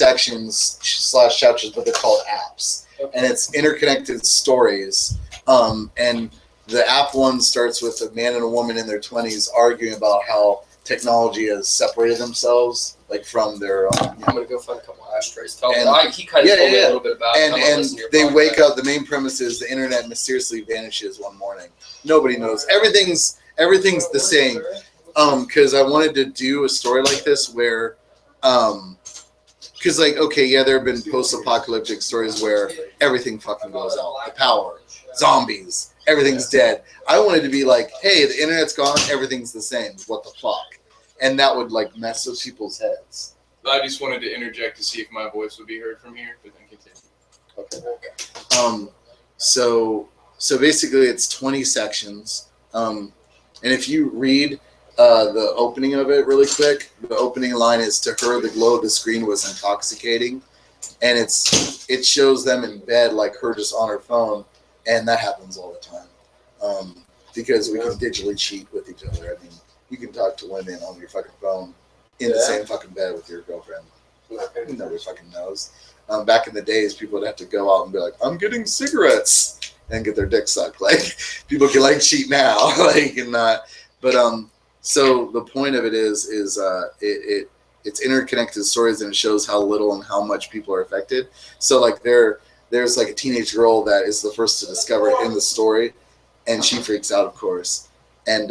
sections / chapters, but they're called apps, and it's interconnected stories. And the app one starts with a man and a woman in their 20s arguing about how technology has separated themselves, like from their. I'm gonna go find a couple ashtrays. He kind of told me a little bit about it. And they wake up. The main premise is the internet mysteriously vanishes one morning. Nobody knows. Everything's the same. Because I wanted to do a story like this where, because like there have been post-apocalyptic stories where everything fucking goes out. The power, zombies, everything's dead. I wanted to be like, hey, the internet's gone, everything's the same. What the fuck? And that would like mess with people's heads. I just wanted to interject to see if my voice would be heard from here, but then continue. Okay. So basically, it's 20 sections. And if you read the opening of it really quick, the opening line is, to her the glow of the screen was intoxicating, and it shows them in bed, like her just on her phone, and that happens all the time because we can digitally cheat with each other. I mean, you can talk to women on your fucking phone in the same fucking bed with your girlfriend. Nobody fucking knows. Back in the days, people would have to go out and be like, I'm getting cigarettes, and get their dick sucked. Like, people can like cheat now, like, and not, but so the point of it is it's interconnected stories, and it shows how little and how much people are affected. So like there's like a teenage girl that is the first to discover it in the story, and she freaks out, of course, and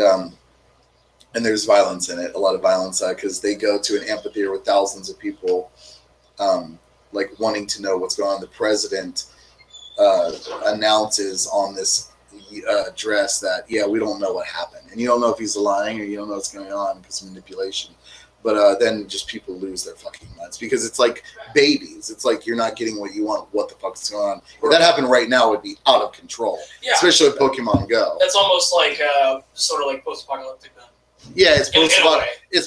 there's violence in it, a lot of violence, because they go to an amphitheater with thousands of people, like wanting to know what's going on. The president announces on this address that we don't know what happened, and you don't know if he's lying or you don't know what's going on because of manipulation. But then just people lose their fucking minds because it's like babies. It's like you're not getting what you want. What the fuck's going on? If that happened right now, it would be out of control. Yeah. Especially with Pokemon Go. That's almost like sort of like post-apocalyptic then. Yeah, it's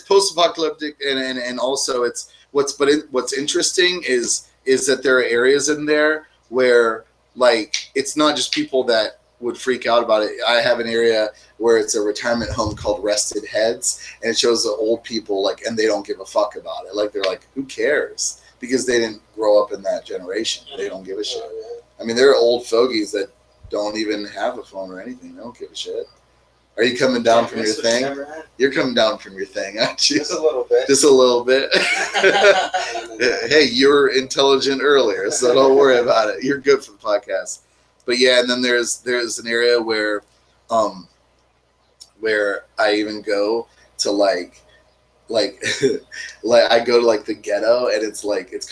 post-apocalyptic, and also it's what's interesting is that there are areas in there where like it's not just people that would freak out about it. I have an area where it's a retirement home called Rested Heads, and it shows the old people like, and they don't give a fuck about it. Like they're like, who cares? Because they didn't grow up in that generation. They don't give a shit. I mean, there are old fogies that don't even have a phone or anything. They don't give a shit. Are you coming down from your thing? You're coming down from your thing, aren't you? Just a little bit. Just a little bit. Hey, you were intelligent earlier, so don't worry about it. You're good for the podcast. But yeah, and then there's an area where I even go to like like I go to like the ghetto, and it's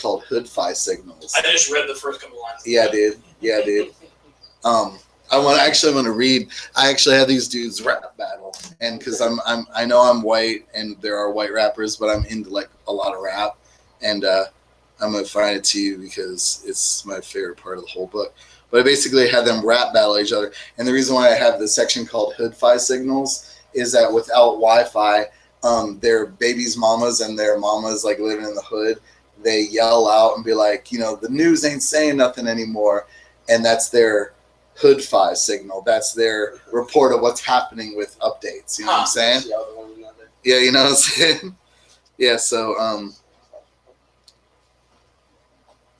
called hood-fi signals. I just read the first couple lines. Yeah, dude. I want to read. I actually had these dudes rap battle, and because I know I'm white, and there are white rappers, but I'm into like a lot of rap, and I'm gonna find it to you because it's my favorite part of the whole book. But I basically had them rap battle each other, and the reason why I have this section called hood-fi signals is that without Wi-Fi, their babies' mamas and their mamas like living in the hood, they yell out and be like, the news ain't saying nothing anymore, and that's their hood-fi signal. That's their report of what's happening with updates. You know what I'm saying? Yeah, you know what I'm saying? Yeah, so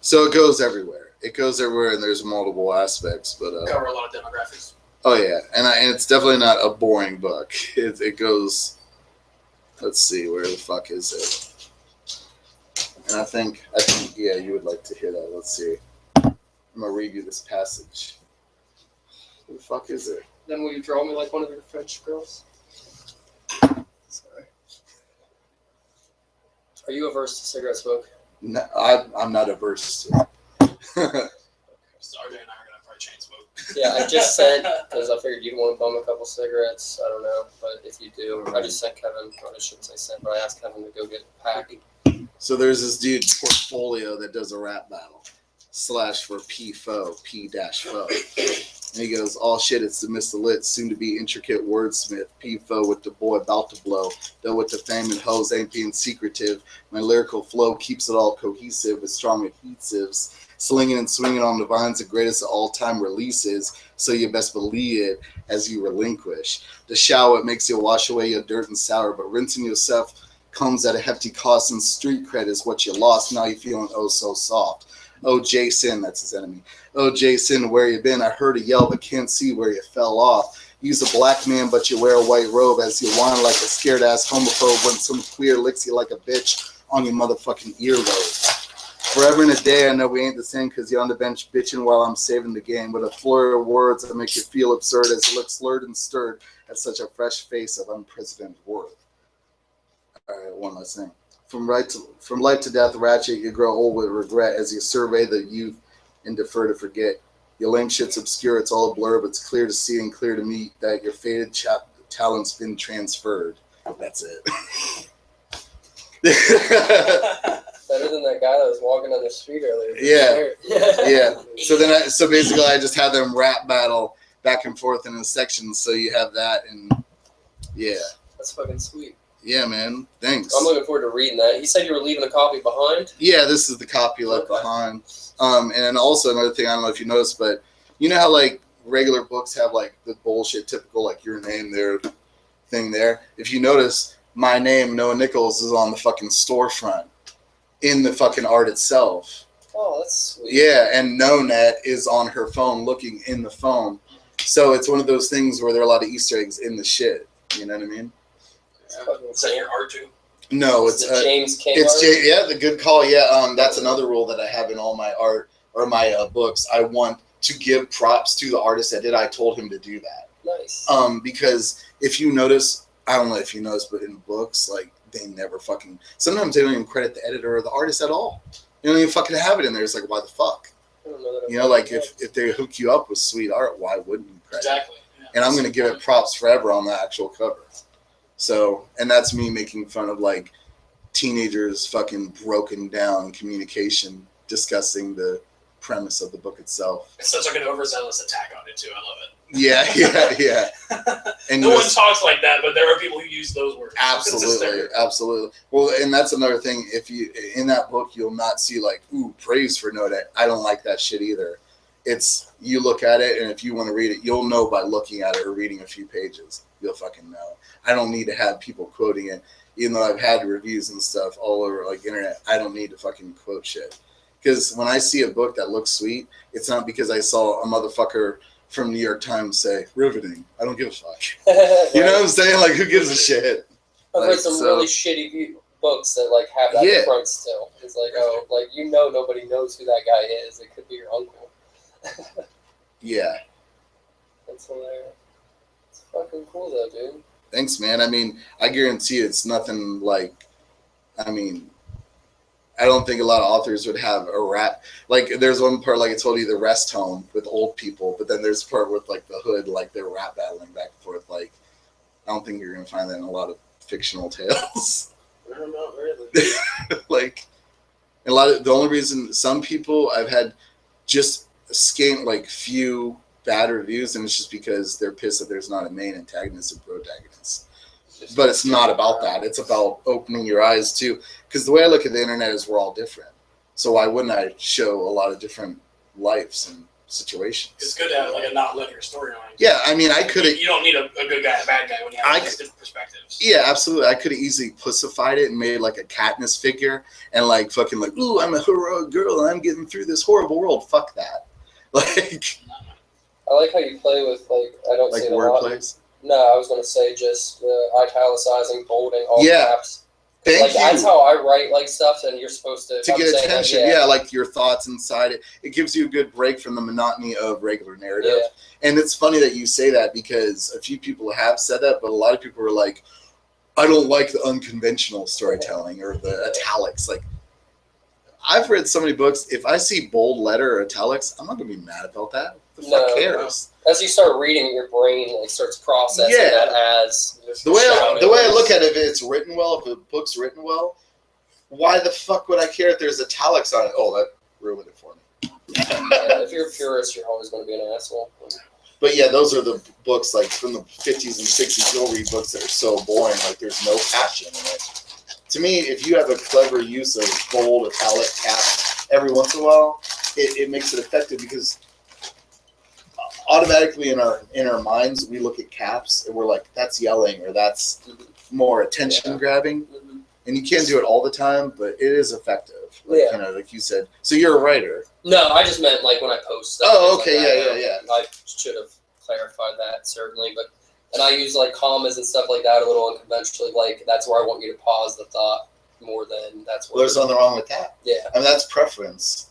it goes everywhere. It goes everywhere, and there's multiple aspects. But cover a lot of demographics. Oh yeah, and it's definitely not a boring book. It goes. Let's see, where the fuck is it? And I think yeah, you would like to hear that. Let's see. I'm gonna read you this passage. Who the fuck is it? Then will you draw me like one of your French girls? Sorry. Are you averse to cigarette smoke? No, I'm not averse to it. Sorry, and I are gonna probably chain smoke. Yeah, I just sent, because I figured you'd want to bum a couple cigarettes. I don't know, but if you do, I just sent Kevin, or I shouldn't say sent, but I asked Kevin to go get a pack. So there's this dude, Portfolio, that does a rap battle. / for P-Foe, P-Foe. And he goes, all shit, it's the Mr. Lit, soon to be intricate wordsmith. P-Foe with the boy about to blow. Though with the fame and hoes ain't being secretive. My lyrical flow keeps it all cohesive with strong adhesives. Slinging and swinging on the vines, the greatest of all-time releases. So you best believe it as you relinquish. The shower, it makes you wash away your dirt and sour. But rinsing yourself comes at a hefty cost, and street cred is what you lost. Now you feeling oh so soft. Oh, Jason, that's his enemy. Oh, Jason, where you been? I heard a yell, but can't see where you fell off. You's a black man, but you wear a white robe as you whine like a scared-ass homophobe when some queer licks you like a bitch on your motherfucking earlobe. Forever and a day, I know we ain't the same because you're on the bench bitching while I'm saving the game with a flurry of words that make you feel absurd as you look slurred and stirred at such a fresh face of unprecedented worth. All right, one last thing. From life to death, ratchet, you grow old with regret as you survey the youth and defer to forget. Your lame shit's obscure, it's all a blur, but it's clear to see and clear to me that your faded talent's been transferred. That's it. Better than that guy that was walking on the street earlier. Yeah. Yeah. So basically I just had them rap battle back and forth in a section, so you have that, and yeah. That's fucking sweet. Yeah, man. Thanks. I'm looking forward to reading that. He said you were leaving a copy behind? Yeah, this is the copy left behind. And also another thing, I don't know if you noticed, but you know how like regular books have like the bullshit typical like your name there thing there? If you notice, my name, Noah Nichols, is on the fucking storefront in the fucking art itself. Oh, that's sweet. Yeah, and NoNet is on her phone looking in the phone. So it's one of those things where there are a lot of Easter eggs in the shit. You know what I mean? Is that your art too? No, it's the James King it's art? yeah, the good call. Yeah, that's another rule that I have in all my art or my books. I want to give props to the artist that did. I told him to do that. Nice. Because if you notice, I don't know if you notice, but in books, like they never fucking. Sometimes they don't even credit the editor or the artist at all. They don't even fucking have it in there. It's like, why the fuck? I don't know that You know, like if they hook you up with sweet art, why wouldn't you credit? Exactly. Yeah. And I'm going to give it props forever on the actual cover. So, and that's me making fun of like teenagers fucking broken down communication, discussing the premise of the book itself. It's such like an overzealous attack on it too. I love it. Yeah. And no one talks like that, but there are people who use those words. Absolutely. Well, and that's another thing. If you in that book, you'll not see like, ooh, praise for Noda. I don't like that shit either. It's you look at it, and if you want to read it, you'll know by looking at it or reading a few pages. You'll fucking know. I don't need to have people quoting it, even though I've had reviews and stuff all over like internet. I don't need to fucking quote shit. Because when I see a book that looks sweet, it's not because I saw a motherfucker from New York Times say riveting. I don't give a fuck. You know what I'm saying? Like, who gives a shit? I've read some really shitty books that like have that front still. It's like, oh, like you know, nobody knows who that guy is. It could be your uncle. Yeah. That's hilarious. It's fucking cool though, dude. Thanks, man. I mean, I guarantee it's nothing like. I mean, I don't think a lot of authors would have a rap. Like, there's one part, like I told you, the rest home with old people, but then there's a part with, like, the hood, like, they're rap battling back and forth. Like, I don't think you're going to find that in a lot of fictional tales. Not really. Like, a lot of, the only reason some people I've had just like, few bad reviews, and it's just because they're pissed that there's not a main antagonist or protagonist. But it's not about that. It's about opening your eyes too. Because the way I look at the internet is we're all different. So why wouldn't I show a lot of different lives and situations? It's good to have like a not linear storyline. Yeah, I mean, I could have. You don't need a good guy and a bad guy when you have different perspectives. Yeah, absolutely. I could have easily pussified it and made like a Katniss figure and like fucking like, ooh, I'm a heroic girl and I'm getting through this horrible world. Fuck that. Like. I like how you play with like I don't like see it a lot. wordplays. No, I was going to say just italicizing, bolding, all caps. Thank you. That's how I write like stuff, and you're supposed to get attention. Like your thoughts inside it. It gives you a good break from the monotony of regular narrative. Yeah. And it's funny that you say that because a few people have said that, but a lot of people are like, I don't like the unconventional storytelling or the italics. Like, I've read so many books. If I see bold letter or italics, I'm not going to be mad about that. The fuck cares? As you start reading, your brain like starts processing that as the way I look at it. If it's written well, if the book's written well, why the fuck would I care if there's italics on it? Oh, that ruined it for me. If you're a purist, you're always going to be an asshole. But yeah, those are the books like from the 50s and 60s. You'll read books that are so boring, like there's no passion in it. To me, if you have a clever use of bold, italic, cap every once in a while, it makes it effective because automatically in our minds we look at caps and we're like, that's yelling or that's more attention grabbing. and you can't do it all the time, but it is effective. Like, Yeah. you know, like you said. So you're a writer. No, I just meant like when I post stuff. Oh, things okay, like that, yeah. I should have clarified that certainly, but and I use like commas and stuff like that a little unconventionally. Like that's where I want you to pause the thought more than that's Well, there's nothing wrong with that. Yeah. I mean, that's preference.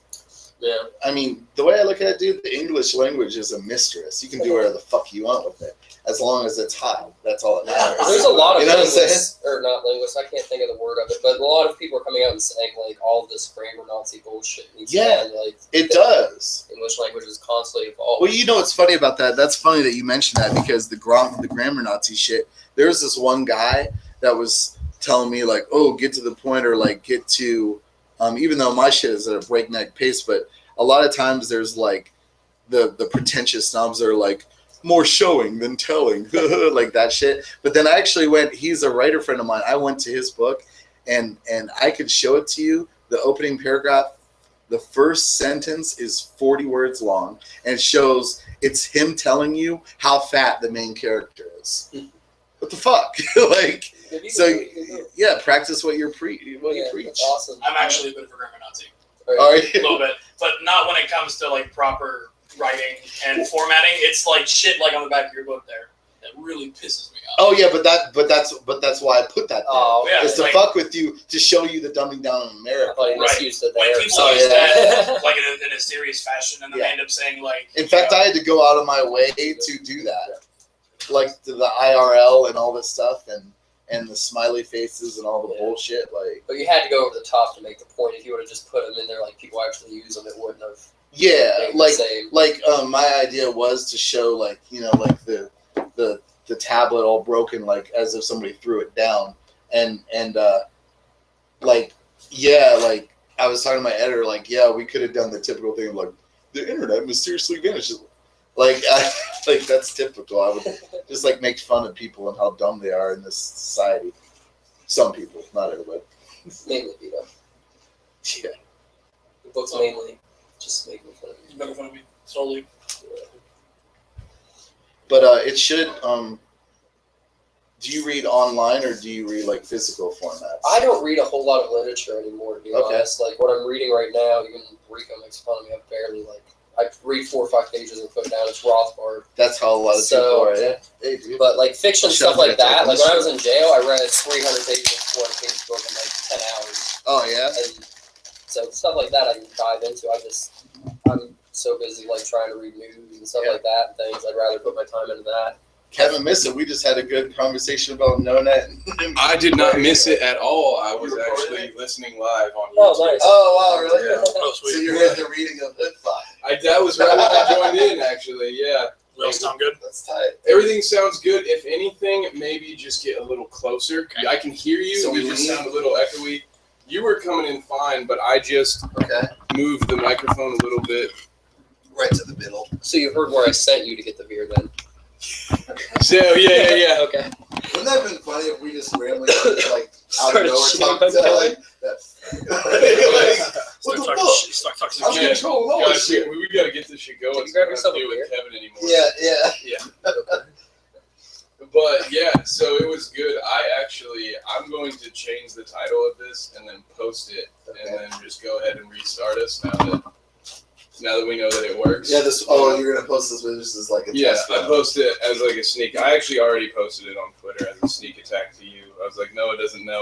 Yeah. I mean, the way I look at it, dude, the English language is a mistress. You can do whatever the fuck you want with it, as long as it's high. That's all that matters. There's a lot of You know what I'm linguists, or not linguists, I can't think of the word of it, but a lot of people are coming out and saying like all of this grammar Nazi bullshit needs to end. Like it does. English language is constantly evolving. Well, you know what's funny about that? That's funny that you mentioned that because the grammar Nazi shit. There was this one guy that was telling me like, oh, get to the point or like get to, even though my shit is at a breakneck pace, but a lot of times there's like the pretentious snobs are like more showing than telling, like that shit. But then I actually went. He's a writer friend of mine. I went to his book, and I could show it to you. The opening paragraph, the first sentence is 40 words long, and it shows it's him telling you how fat the main character is. What the fuck? Like, so yeah, practice what you preach. That's awesome. I'm actually a bit of a grammar Nazi. Are A you? little bit, but not when it comes to like proper writing and formatting. It's like shit like on the back of your book there. That really pisses me off. Oh yeah, but that's why I put that there. Oh, yeah, Is to like- fuck with you, to show you the dumbing down in I America. thought he Right. misused it When there. people Oh, use yeah. that like in a serious fashion, and then Yeah. they end up saying like. In fact, I had to go out of my way to do that, like to the IRL and all this stuff, and the smiley faces and all the Yeah. bullshit. Like, But you had to go over the top to make the point. If you would have just put them in there like people actually use them, it wouldn't have. yeah, made the like same. my idea was to show like, you know, like the tablet all broken, like as if somebody threw it down, and like, yeah, like I was talking to my editor, like, yeah, we could have done the typical thing of like the internet mysteriously vanishes. Like, like that's typical. I would just like make fun of people and how dumb they are in this society. Some people, not everybody. Mainly Vito. Yeah. The book's mainly just making fun of You make fun of me solely. But it should. Do you read online or do you read like physical formats? I don't read a whole lot of literature anymore, to be Okay. honest. Like what I'm reading right now, even Rico makes fun of me. I barely like. I read 4 or 5 pages and put it down. It's Rothbard. That's how a lot of So- people are. Yeah. Hey, dude. But like fiction Shut stuff up, like that's that. like Like when I this. was in jail, I read a 300 pages, 400 page book in like 10 hours. Oh yeah. And so stuff like that I can dive into. I'm so busy like trying to read news and stuff Yeah. like that and things. I'd rather put my time into that. Kevin missed it. We just had a good conversation about NoNet. I did not miss it at all. I was You recorded actually listening live on YouTube. Oh, nice. Oh wow, really? Yeah. Oh, So sweet. you're at the reading of Hood Five. That was right when I joined in, actually. Yeah. We all sound good. That's tight. Everything sounds good. If anything, maybe just get a little closer. Okay. I can hear you. So we You just lean? sound a little echoey. You were coming in fine, but I just Okay. moved the microphone a little bit. Right to the middle. So you heard where I sent you to get the beer then? So, yeah. Okay. Wouldn't that have been funny if we just randomly like out Started of nowhere shitting talked on to Kevin. like that? Like, what the Start talking fuck? shit. Start talking I'm Yeah. controlling all this Guys, shit. we got to get this shit going. Did you grab so yourself I a don't have to beer? deal with Kevin anymore. Yeah. But yeah, so it was good. I'm going to change the title of this and then post it, and then just go ahead and restart us now that we know that it works. Yeah. This. Oh, you're gonna post this with this as like a Yeah, test. I run. posted it as like a sneak. I actually already posted it on Twitter as a sneak attack to you. I was like, no, it doesn't know.